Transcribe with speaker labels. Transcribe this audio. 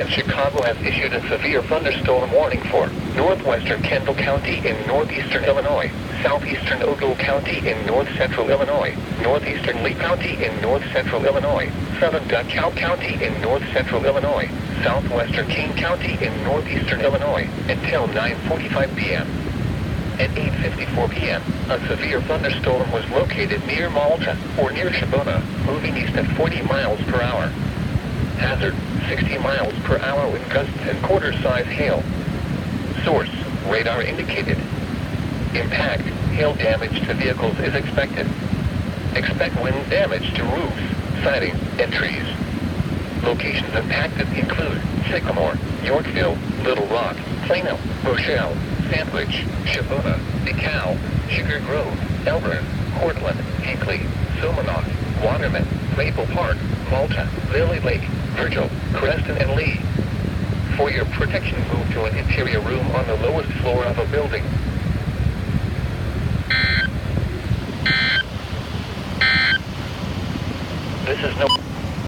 Speaker 1: and Chicago has issued a severe thunderstorm warning for northwestern Kendall County in northeastern Illinois, southeastern Ogle County in north-central Illinois, northeastern Lee County in north-central Illinois, southern DeKalb County in north-central Illinois, southwestern Kane County in northeastern Illinois, until 9:45 p.m. At 8:54 p.m., a severe thunderstorm was located near Malta, or near Shibona, moving east at 40 miles per hour. Hazard, 60 miles per hour with gusts and quarter-size hail. Source, radar indicated. Impact, hail damage to vehicles is expected. Expect wind damage to roofs, siding, and trees. Locations impacted include Sycamore, Yorkville, Little Rock, Plano, Rochelle, Sandwich, Shibona, DeKalb, Sugar Grove, Elburn, Cortland, Hinckley, Silmanoff, Waterman, Maple Park, Malta, Lily Lake, Virgil, Creston, and Lee. For your protection, move to an interior room on the lowest floor of a building.